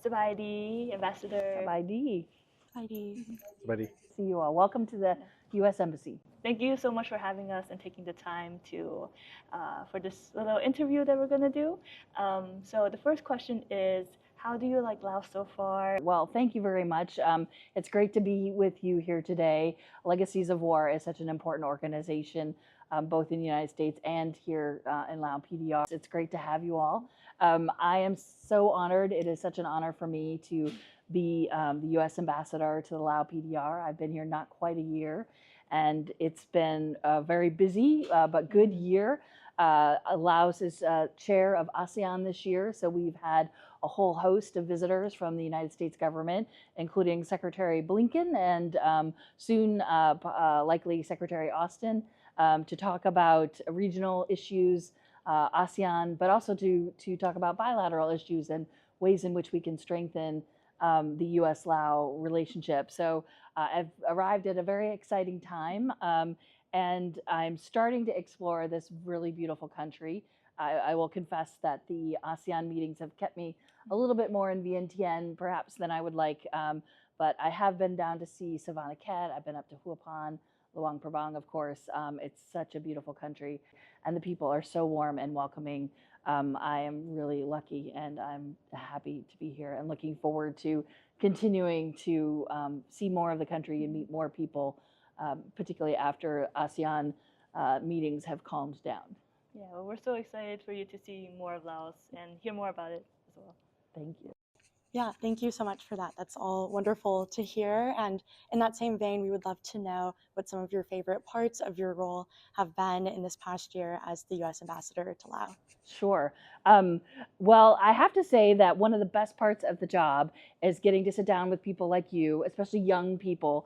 Sabaydi, Ambassador. Sabaydi. Buddy. See you all. Welcome to the U.S. Embassy. Thank you so much for having us and taking the time to for this little interview that we're gonna do. So the first question is, how do you like Laos so far? Well, thank you very much. It's great to be with you here today. Legacies of War is such an important organization, both in the United States and here in Laos PDR. It's great to have you all. I am so honored. It is such an honor for me to be the U.S. Ambassador to the Laos PDR. I've been here not quite a year, and it's been a very busy but good year. Laos is chair of ASEAN this year, so we've had a whole host of visitors from the United States government, including Secretary Blinken and soon likely Secretary Austin, to talk about regional issues, ASEAN, but also to talk about bilateral issues and ways in which we can strengthen the U.S.-Laos relationship. So I've arrived at a very exciting time, and I'm starting to explore this really beautiful country. I will confess that the ASEAN meetings have kept me a little bit more in Vientiane perhaps than I would like, but I have been down to see Savannah Ket. I've been up to Hua Pan, Luang Prabang, of course. It's such a beautiful country, and the people are so warm and welcoming. I am really lucky, and I'm happy to be here and looking forward to continuing to see more of the country and meet more people, particularly after ASEAN meetings have calmed down. Yeah, well, we're so excited for you to see more of Laos and hear more about it as well. Thank you. Yeah, thank you so much for that. That's all wonderful to hear. And in that same vein, we would love to know what some of your favorite parts of your role have been in this past year as the U.S. Ambassador to Laos. Sure. Well, I have to say that one of the best parts of the job is getting to sit down with people like you, especially young people,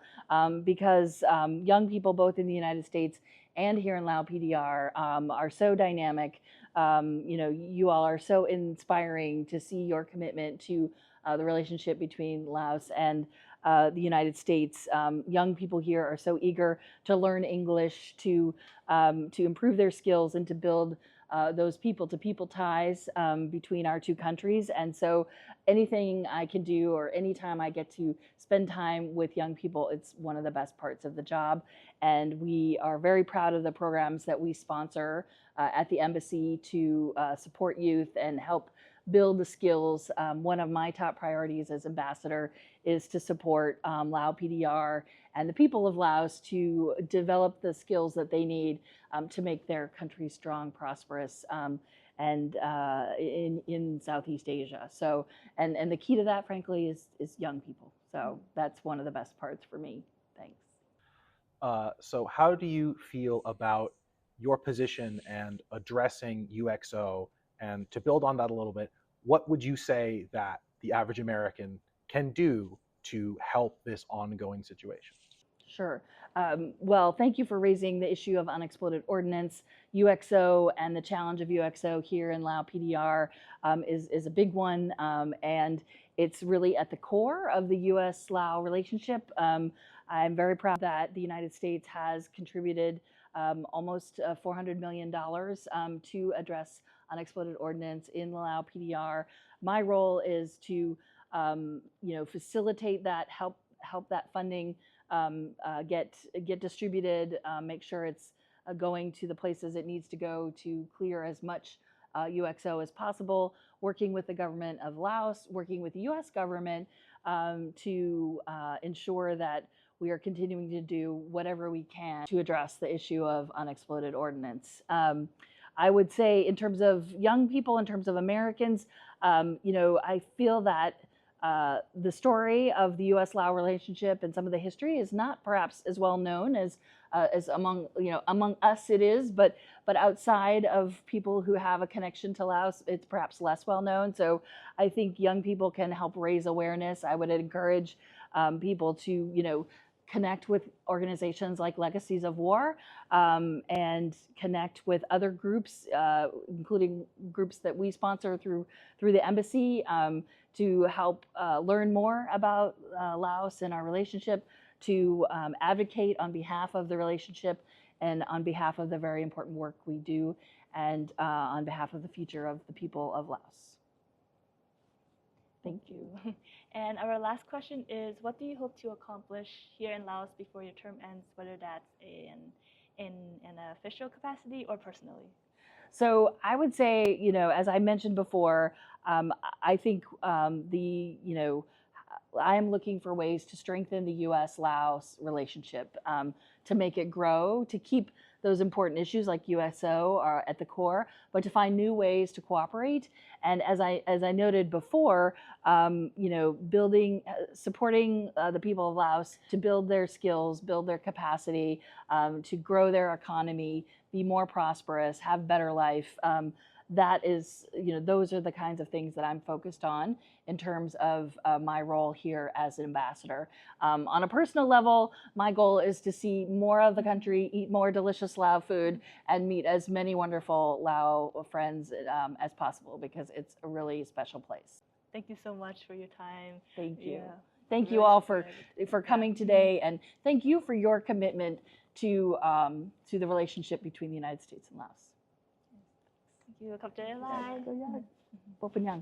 because young people both in the United States and here in Laos PDR are so dynamic. You know, you all are so inspiring to see your commitment to the relationship between Laos and the United States. Young people here are so eager to learn English, to improve their skills, and to build those people-to-people ties between our two countries. And so anything I can do, or anytime I get to spend time with young people, it's one of the best parts of the job. And we are very proud of the programs that we sponsor at the embassy to support youth and help build the skills. One of my top priorities as ambassador is to support Laos PDR and the people of Laos to develop the skills that they need to make their country strong, prosperous, and in Southeast Asia. So, and the key to that, frankly, is young people. So that's one of the best parts for me. Thanks. So how do you feel about your position and addressing UXO? And to build on that a little bit, what would you say that the average American can do to help this ongoing situation? Sure. Well, thank you for raising the issue of unexploded ordnance. UXO and the challenge of UXO here in Laos PDR is a big one, and it's really at the core of the U.S.-Laos relationship. I'm very proud that the United States has contributed almost $400 million to address unexploded ordnance in the Laos PDR. My role is to facilitate that, help that funding get distributed, make sure it's going to the places it needs to go to clear as much UXO as possible, working with the government of Laos, working with the U.S. government to ensure that we are continuing to do whatever we can to address the issue of unexploded ordnance. I would say in terms of young people, in terms of Americans, I feel that the story of the U.S.-Laos relationship and some of the history is not perhaps as well known as among us it is, but outside of people who have a connection to Laos, it's perhaps less well known. So I think young people can help raise awareness. I would encourage people to connect with organizations like Legacies of War and connect with other groups, including groups that we sponsor through the embassy, to help learn more about Laos and our relationship, to advocate on behalf of the relationship and on behalf of the very important work we do, and on behalf of the future of the people of Laos. Thank you. Thank you. And our last question is, what do you hope to accomplish here in Laos before your term ends, whether that's in an official capacity or personally? So I would say, as I mentioned before, I think I am looking for ways to strengthen the U.S.-Laos relationship, to make it grow, to keep those important issues like USO are at the core, but to find new ways to cooperate. And as I noted before, supporting the people of Laos to build their skills, build their capacity, to grow their economy, be more prosperous, have better life. That is, those are the kinds of things that I'm focused on in terms of my role here as an ambassador. On a personal level, my goal is to see more of the country, eat more delicious Lao food, and meet as many wonderful Lao friends as possible, because it's a really special place. Thank you so much for your time. Thank you. Yeah, Thank really you all supportive. for coming today, and thank you for your commitment to the relationship between the United States and Laos. Thank you. ขอบใจหลาย Go, yeah. Open young.